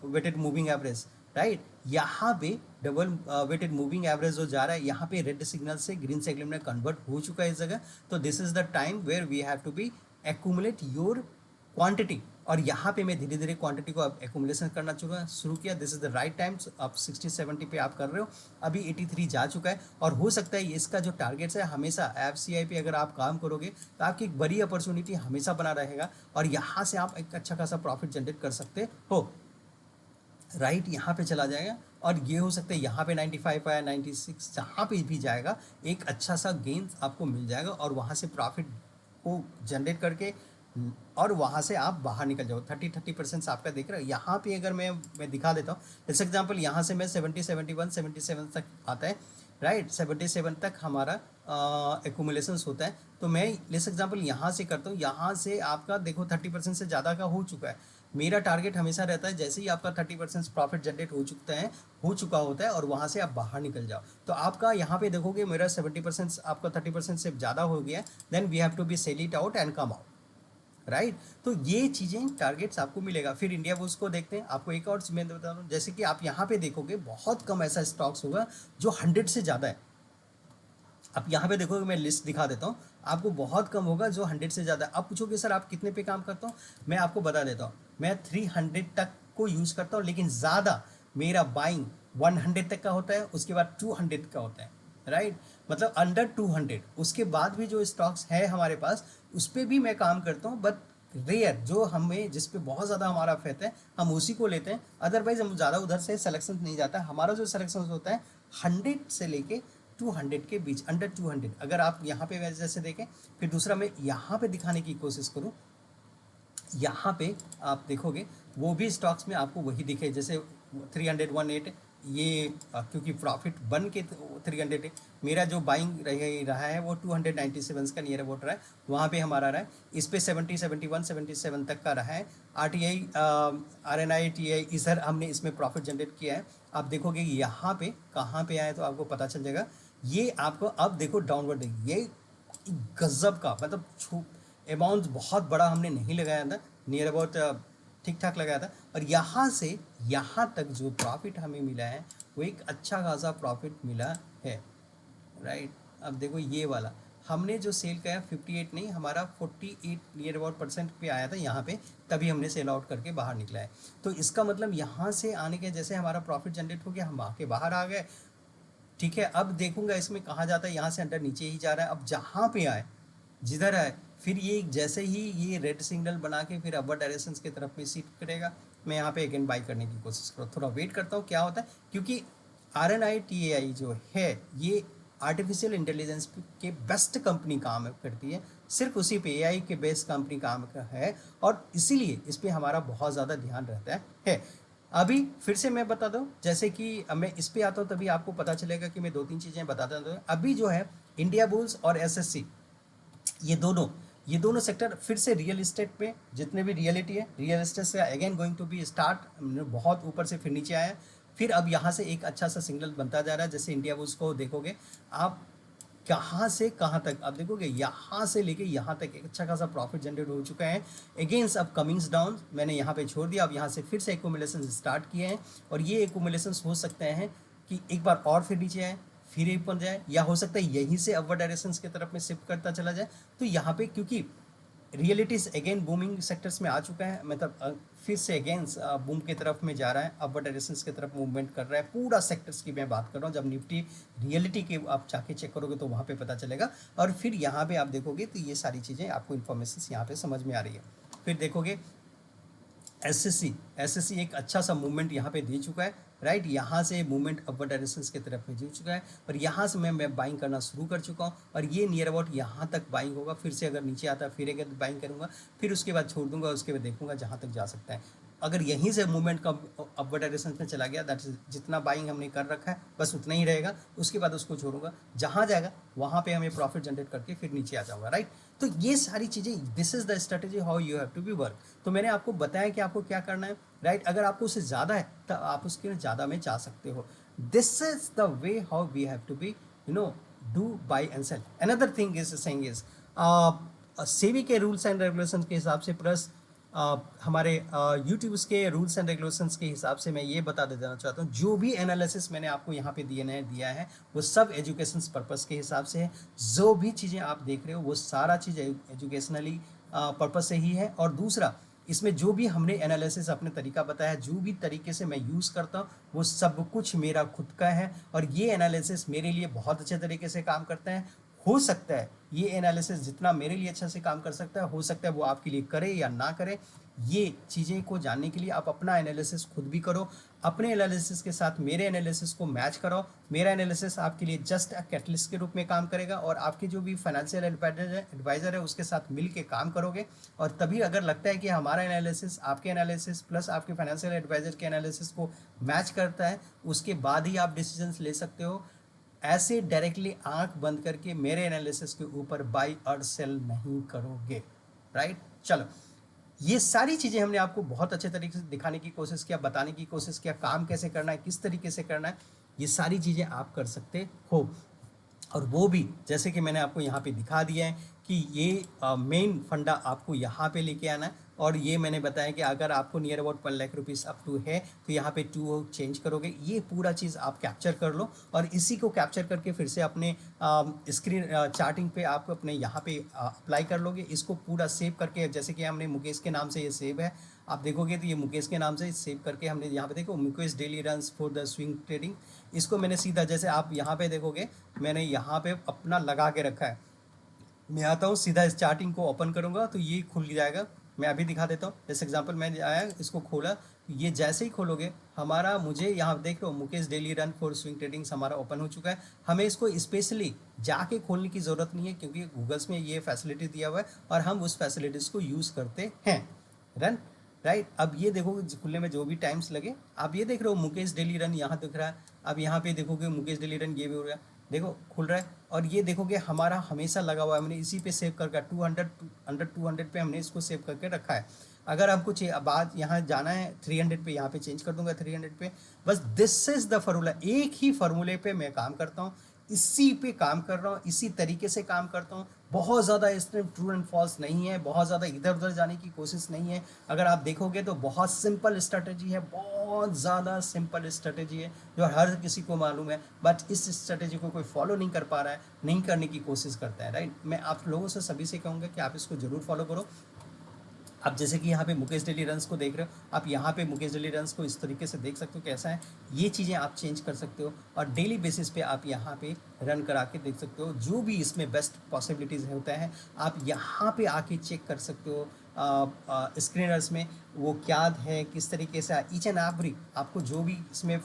weighted moving average, right. यहाँ पे डबल वेटेड मूविंग एवरेज जो जा रहा है, यहाँ पे रेड सिग्नल से ग्रीन सिग्नल में कन्वर्ट हो चुका है इस जगह। तो this is the time where we have to be accumulate your quantity, और यहाँ पे मैं धीरे धीरे क्वांटिटी को अब एक्यूमुलेशन करना शुरू किया। This is the right time. अब 60-70 पे आप कर रहे हो, अभी 83 जा चुका है, और हो सकता है इसका जो टारगेट्स है हमेशा एफसीआई पे अगर आप काम करोगे तो आपकी एक बड़ी अपॉर्चुनिटी हमेशा बना रहेगा, और यहाँ से आप एक अच्छा खासा प्रॉफिट जनरेट कर सकते हो। राइट, यहाँ पे चला जाएगा, और ये हो सकता है यहाँ पे 95 आया, 96, जहाँ पे भी जाएगा एक अच्छा सा गेन आपको मिल जाएगा, और वहाँ से प्रॉफिट को जनरेट करके और वहाँ से आप बाहर निकल जाओ। 30% आपका दिख रहा है। यहाँ पे अगर मैं दिखा देता हूँ, जैसे एग्जांपल यहाँ से मैं 70, 71, 77 तक आता है, राइट, 77 तक हमारा एक्यूमुलेशंस होता है। तो मैं लेस एग्जांपल यहाँ से करता हूँ, यहाँ से आपका देखो 30% से ज़्यादा का हो चुका है। मेरा टारगेट हमेशा रहता है जैसे ही आपका 30% प्रॉफिट जनरेट हो चुका होता है, और वहाँ से आप बाहर निकल जाओ, तो आपका यहाँ पे देखोगे मेरा 70% आपका 30% से ज़्यादा हो गया, then we have to be sell it out and come out, right. तो ये चीज़ें टारगेट्स आपको मिलेगा। फिर इंडिया बुल्स को देखते हैं, आपको एक और मैं बता दूँ, जैसे कि आप यहाँ पे देखोगे बहुत कम ऐसा स्टॉक्स होगा जो 100 से ज़्यादा है। अब यहाँ पे देखोगे, मैं लिस्ट दिखा देता हूँ, आपको बहुत कम होगा जो 100 से ज़्यादा। अब पूछोगे सर आप कितने पे काम करता हूँ, मैं आपको बता देता हूँ, मैं 300 तक को यूज़ करता हूँ, लेकिन ज़्यादा मेरा बाइंग 100 तक का होता है, उसके बाद 200 का होता है, राइट। मतलब अंडर 200, उसके बाद भी जो स्टॉक्स है हमारे पास उस पर भी मैं काम करता हूँ, बट रेयर जो हमें जिस पे बहुत ज़्यादा हमारा फेथ है हम उसी को लेते हैं। अदरवाइज हम ज़्यादा उधर से सिलेक्शन नहीं जाता। हमारा जो सिलेक्शन होता है 100 से लेके 200 के बीच, अंडर 200। अगर आप यहाँ पे जैसे देखें, फिर दूसरा मैं यहाँ पे दिखाने की कोशिश करूँ, यहाँ पे आप देखोगे वो भी स्टॉक्स में आपको वही दिखे, जैसे 300, 18 ये क्योंकि प्रॉफिट बन के 300 है। मेरा जो बाइंग रहा है वो 297 का नियर अबाउट रहा है, वहाँ पे हमारा रहा है। इस पे 70, 71, 77 तक का रहा है। RTI, RNI, TI इधर हमने इसमें प्रॉफिट जनरेट किया है। आप देखोगे यहाँ पे कहाँ पे आए तो आपको पता चल जाएगा। ये आपको अब देखो डाउनवर्ड, ये गजब का मतलब अमाउंट बहुत बड़ा हमने नहीं लगाया था, नियर अबाउट ठीक ठाक लगाया था, और यहाँ से यहाँ तक जो प्रॉफिट हमें मिला है वो एक अच्छा खासा प्रॉफिट मिला है, राइट। अब देखो ये वाला हमने जो सेल किया 58 नहीं, हमारा 48 नियर अबाउट % पे आया था यहाँ पे, तभी हमने सेल आउट करके बाहर निकला है। तो इसका मतलब यहाँ से आने के जैसे हमारा प्रॉफिट जनरेट हो गया, हम आके बाहर आ गए, ठीक है। अब देखूंगा इसमें कहाँ जाता है, यहाँ से अंडर नीचे ही जा रहा है। अब जहाँ पे आए, जिधर आए, फिर ये जैसे ही ये रेड सिग्नल बना के फिर अपर डायरेक्शन की तरफ में सीट करेगा, मैं यहाँ पे अगेन बाई करने की कोशिश करूँ, थोड़ा वेट करता हूँ क्या होता है। क्योंकि RNI TAI जो है ये आर्टिफिशियल इंटेलिजेंस के बेस्ट कंपनी काम करती है, सिर्फ उसी पे AI के बेस्ट कंपनी काम है, और इसीलिए इस पर हमारा बहुत ज़्यादा ध्यान रहता है। अभी फिर से मैं बता दूं, जैसे कि मैं इस पे आता हूँ तभी आपको पता चलेगा कि मैं 2-3 चीज़ें बताता हूँ। अभी जो है इंडिया बुल्स और SSC, ये दोनों सेक्टर फिर से रियल इस्टेट पे जितने भी रियलिटी है, रियल इस्टेट से again going to be start, बहुत ऊपर से फिर नीचे आया, फिर अब यहाँ से एक अच्छा सा सिग्नल बनता जा रहा है। जैसे इंडिया बुल्स को देखोगे आप, कहाँ से कहाँ तक आप देखोगे, यहाँ से लेके यहाँ तक एक अच्छा खासा प्रॉफिट जनरेट हो चुका है। अगेंस्ट अब कमिंग्स डाउन मैंने यहाँ पे छोड़ दिया, अब यहाँ से फिर से एक्यूमुलेशन स्टार्ट किए हैं, और ये एक्यूमुलेशन हो सकते हैं कि एक बार और फिर नीचे आए, फिर ऊपर जाए, या हो सकता है यहीं से अपवर्ड डायरेक्शन की तरफ में शिफ्ट करता चला जाए। तो यहाँ पे क्योंकि रियलिटीज अगेन बूमिंग सेक्टर्स में आ चुका है, मतलब फिर से अगेन बूम की तरफ में जा रहा है, अपवर्ड डायरेक्शन की तरफ मूवमेंट कर रहा है पूरा सेक्टर्स की मैं बात कर रहा हूँ। जब निफ्टी रियलिटी के आप जाके चेक करोगे तो वहाँ पे पता चलेगा, और फिर यहाँ पे आप देखोगे तो ये सारी चीज़ें आपको इन्फॉर्मेशन यहाँ पे समझ में आ रही है। फिर देखोगे एसएससी एक अच्छा सा मूवमेंट यहाँ पे दे चुका है, राइट। यहाँ से मूवमेंट अपवर्ड डायरेक्शन की तरफ में दे चुका है, और यहाँ से मैं बाइंग करना शुरू कर चुका हूँ, और ये नियर अबाउट यहाँ तक बाइंग होगा। फिर से अगर नीचे आता है फिर अगर बाइंग करूँगा, फिर उसके बाद छोड़ दूंगा, उसके बाद देखूंगा जहाँ तक जा सकता है। अगर यहीं से मूवमेंट का अपवर्ड डायरेक्शन में चला गया, दैट जितना बाइंग हमने कर रखा है बस उतना ही रहेगा, उसके बाद उसको छोड़ूंगा, जहाँ जाएगा वहाँ पे हमें प्रॉफिट जनरेट करके फिर नीचे आ जाऊँगा, राइट। तो ये सारी चीज़ें, this is the strategy how you have to be work. तो मैंने आपको बताया कि आपको क्या करना है, राइट। अगर आपको उससे ज़्यादा है तो आप उसके ज़्यादा में जा सकते हो। This is the way how we have to be do buy and sell. Another thing is saying is SEBI के रूल्स एंड रेगुलेशन के हिसाब से, प्लस हमारे यूट्यूब्स के रूल्स एंड रेगुलेशंस के हिसाब से मैं ये बता देना चाहता हूँ, जो भी एनालिसिस मैंने आपको यहाँ पे दिया है वो सब एजुकेशन पर्पस के हिसाब से है। जो भी चीज़ें आप देख रहे हो वो सारा चीज़ एजुकेशनली पर्पस से ही है। और दूसरा, इसमें जो भी हमने एनालिसिस अपने तरीका बताया, जो भी तरीके से मैं यूज़ करता हूँ वो सब कुछ मेरा खुद का है, और ये एनालिसिस मेरे लिए बहुत अच्छे तरीके से काम करता है। हो सकता है ये एनालिसिस जितना मेरे लिए अच्छा से काम कर सकता है, हो सकता है वो आपके लिए करे या ना करे। ये चीज़ें को जानने के लिए आप अपना एनालिसिस खुद भी करो, अपने एनालिसिस के साथ मेरे एनालिसिस को मैच करो। मेरा एनालिसिस आपके लिए जस्ट अ कैटलिस्ट के रूप में काम करेगा, और आपके जो भी फाइनेंशियल एडवाइजर है उसके साथ मिल के काम करोगे। और तभी अगर लगता है कि हमारा एनालिसिस आपके एनालिसिस प्लस आपके फाइनेंशियल एडवाइजर के एनालिसिस को मैच करता है, उसके बाद ही आप डिसीजंस ले सकते हो। ऐसे डायरेक्टली आंख बंद करके मेरे एनालिसिस के ऊपर बाई और सेल नहीं करोगे, राइट। चलो, ये सारी चीज़ें हमने आपको बहुत अच्छे तरीके से दिखाने की कोशिश किया, बताने की कोशिश किया, काम कैसे करना है, किस तरीके से करना है, ये सारी चीज़ें आप कर सकते हो। और वो भी जैसे कि मैंने आपको यहाँ पे दिखा दिया है कि ये मेन फंडा आपको यहाँ पे लेके आना है। और ये मैंने बताया कि अगर आपको near about 1 lakh rupees up to है तो यहाँ पे 2 चेंज करोगे। ये पूरा चीज़ आप कैप्चर कर लो, और इसी को कैप्चर करके फिर से अपने स्क्रीन चार्टिंग पे आप अपने यहाँ पे अप्लाई कर लोगे। इसको पूरा सेव करके, जैसे कि हमने मुकेश के नाम से ये सेव है, आप देखोगे तो ये मुकेश के नाम से सेव करके हमने यहाँ पे देखो Mukesh daily runs for the swing trading. इसको मैंने सीधा, जैसे आप यहाँ पे देखोगे मैंने यहाँ पे अपना लगा के रखा है। मैं आता हूँ सीधा इस चार्टिंग को ओपन करूँगा तो ये खुल जाएगा। मैं अभी दिखा देता हूँ। जैसे एग्जांपल मैं आया, इसको खोला, तो ये जैसे ही खोलोगे हमारा, मुझे यहाँ देख रहे हो Mukesh daily run for swing tradings हमारा ओपन हो चुका है। हमें इसको स्पेशली जाके खोलने की ज़रूरत नहीं है, क्योंकि गूगल्स में ये फैसिलिटी दिया हुआ है और हम उस फैसिलिटीज़ को यूज़ करते हैं। Run, right. अब ये देखोगे खुलने में जो भी टाइम्स लगे, आप ये देख रहे हो मुकेश डेली रन यहाँ दिख रहा है। अब यहाँ पे देखोगे मुकेश डेली रन ये भी हो रहा है, देखो खुल रहा है। और ये देखोगे हमारा हमेशा लगा हुआ है, हमने इसी पे सेव करके 200 पे हमने इसको सेव करके रखा है। अगर हमको बाद यहाँ जाना है 300 पे, यहाँ पे चेंज कर दूंगा 300 पे। बस दिस इज द फार्मूला, एक ही फार्मूले पे मैं काम करता हूँ, इसी पे काम कर रहा हूँ, इसी तरीके से काम करता हूँ। बहुत ज़्यादा इसमें ट्रू एंड फॉल्स नहीं है, बहुत ज़्यादा इधर उधर जाने की कोशिश नहीं है। अगर आप देखोगे तो बहुत सिंपल स्ट्रेटेजी है, बहुत ज़्यादा सिंपल स्ट्रेटेजी है जो हर किसी को मालूम है, बट इस स्ट्रेटेजी को कोई फॉलो नहीं कर पा रहा है, नहीं करने की कोशिश करता है, राइट। मैं आप लोगों से सभी से कहूँगा कि आप इसको ज़रूर फॉलो करो। आप जैसे कि यहाँ पे मुकेश डेली रन्स को देख रहे हो, आप यहाँ पे मुकेश डेली रन्स को इस तरीके से देख सकते हो कैसा है। ये चीज़ें आप चेंज कर सकते हो, और डेली बेसिस पे आप यहाँ पे रन करा के देख सकते हो। जो भी इसमें बेस्ट पॉसिबिलिटीज़ होता है आप यहाँ पे आके चेक कर सकते हो। स्क्रीनर्स में वो क्या है, किस तरीके से ईच एंड एवरी आपको जो भी इसमें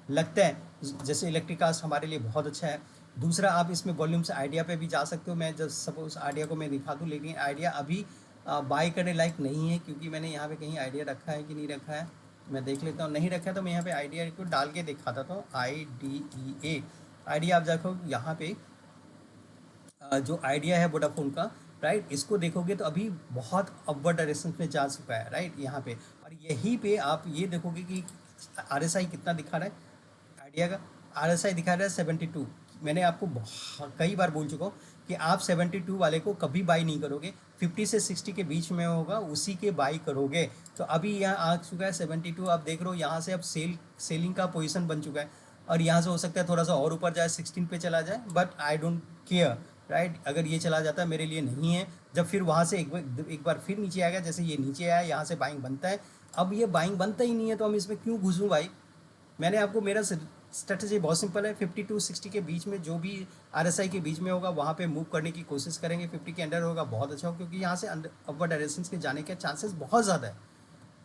लगता है, जैसे इलेक्ट्रिक कार्स हमारे लिए बहुत अच्छा है। दूसरा, आप इसमें वॉल्यूम से आइडिया पे भी जा सकते हो। मैं जब सपोज आइडिया को मैं दिखा दूँ, लेकिन आइडिया अभी बाई करने लायक नहीं है, क्योंकि मैंने यहाँ पे कहीं आइडिया रखा है कि नहीं रखा है, मैं देख लेता हूँ। नहीं रखा है तो मैं यहाँ पे आइडिया को डाल के दिखाता हूँ। IDEA आइडिया, आप देखो यहाँ पे जो आइडिया है वोडाफोन का, राइट, इसको देखोगे तो अभी बहुत अपवर्ड डायरेक्शन में जा चुका है, राइट, यहाँ पे। और यहीं पे आप ये देखोगे कि RSI कितना दिखा रहा है आइडिया का। RSI दिखा रहा है 72। मैंने आपको कई बार बोल चुका हूँ कि आप 72 वाले को कभी बाई नहीं करोगे, 50 से 60 के बीच में होगा उसी के बाई करोगे। तो अभी यहाँ आ चुका है 72, आप देख रहे हो यहाँ से अब सेलिंग का पोजीशन बन चुका है, और यहाँ से हो सकता है थोड़ा सा और ऊपर जाए, 16 पे चला जाए, but I don't care, right. अगर ये चला जाता है मेरे लिए नहीं है। जब फिर वहाँ से एक बार फिर नीचे आएगा, जैसे ये नीचे आया, यहाँ से बाइंग बनता है। अब ये बाइंग बनता ही नहीं है तो हम इसमें क्यों घुसूँ भाई। मैंने आपको, मेरा स्ट्रेटजी बहुत सिंपल है, 50 to 60 के बीच में जो भी RSI के बीच में होगा वहाँ पे मूव करने की कोशिश करेंगे। 50 के अंडर होगा बहुत अच्छा हो, क्योंकि यहाँ से अपवर्ड डायरेक्शन के जाने के चांसेस बहुत ज़्यादा है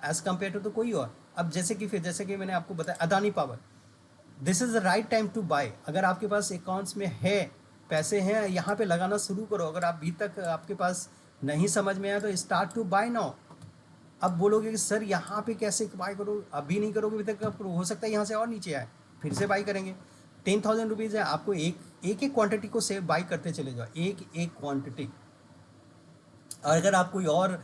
एज़ कम्पेयर टू तो कोई और। अब जैसे कि मैंने आपको बताया Adani power, this is the right time to buy. अगर आपके पास अकाउंट्स में है, पैसे हैं, यहाँ पे लगाना शुरू करो। अगर आप अभी तक आपके पास नहीं समझ में आया तो स्टार्ट टू बाय नाउ। अब बोलोगे कि सर यहाँ पे कैसे बाई करो, अभी नहीं करोगे अभी तक, हो सकता है यहाँ से और नीचे आए, फिर से बाई करेंगे। 10,000 रुपीज़ है, आपको एक क्वांटिटी को सेव बाई करते चले जाओ, एक एक क्वांटिटी। और अगर आप कोई और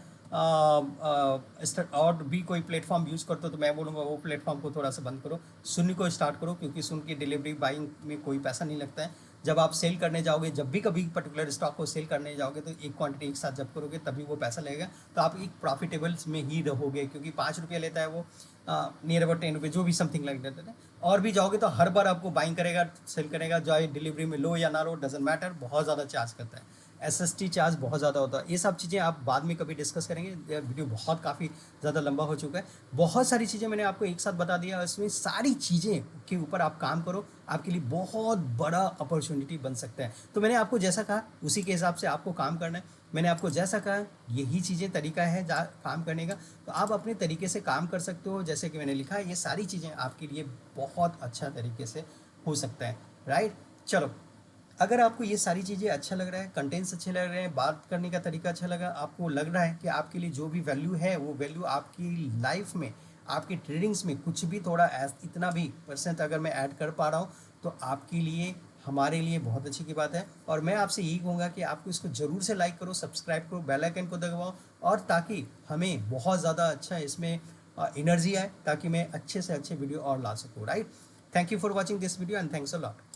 भी कोई प्लेटफॉर्म यूज़ करते हो तो मैं बोलूँगा वो प्लेटफॉर्म को थोड़ा सा बंद करो, सुन को स्टार्ट करो, क्योंकि सुन की डिलीवरी बाइंग में कोई पैसा नहीं लगता है। जब आप सेल करने जाओगे, जब भी कभी पर्टिकुलर स्टॉक को सेल करने जाओगे तो एक क्वांटिटी एक साथ जब करोगे तभी वो पैसा लगेगा, तो आप एक प्रॉफिटेबल्स में ही रहोगे, क्योंकि 5 रुपये लेता है वो, नियर अबाउट 10 रुपये जो भी समथिंग लग जाता है। और भी जाओगे तो हर बार आपको बाइंग करेगा, सेल करेगा, चाहे डिलीवरी में लो या ना लो, डजेंट मैटर, बहुत ज़्यादा चार्ज करता है। SST चार्ज बहुत ज़्यादा होता है, ये सब चीज़ें आप बाद में कभी डिस्कस करेंगे। ये वीडियो बहुत काफ़ी ज़्यादा लंबा हो चुका है, बहुत सारी चीज़ें मैंने आपको एक साथ बता दिया, इसमें सारी चीज़ें के ऊपर आप काम करो, आपके लिए बहुत बड़ा अपॉर्चुनिटी बन सकता है। तो मैंने आपको जैसा कहा उसी के हिसाब से आपको काम करना है। मैंने आपको जैसा कहा यही चीज़ें तरीका है काम करने का, तो आप अपने तरीके से काम कर सकते हो। जैसे कि मैंने लिखा है, ये सारी चीज़ें आपके लिए बहुत अच्छा तरीके से हो सकता है, राइट। चलो, अगर आपको ये सारी चीज़ें अच्छा लग रहा है, कंटेंट्स अच्छे लग रहे हैं, बात करने का तरीका अच्छा लगा, आपको लग रहा है कि आपके लिए जो भी वैल्यू है वो वैल्यू आपकी लाइफ में, आपकी ट्रेडिंग्स में कुछ भी थोड़ा इतना भी परसेंट अगर मैं ऐड कर पा रहा हूँ, तो आपके लिए, हमारे लिए बहुत अच्छी की बात है। और मैं आपसे यही कहूँगा कि आपको इसको ज़रूर से लाइक करो, सब्सक्राइब करो, बेल आइकन को दबाओ, और ताकि हमें बहुत ज़्यादा अच्छा इसमें एनर्जी आए, ताकि मैं अच्छे से अच्छे वीडियो और ला सकूँ, right. Thank you for watching this video and thanks a lot.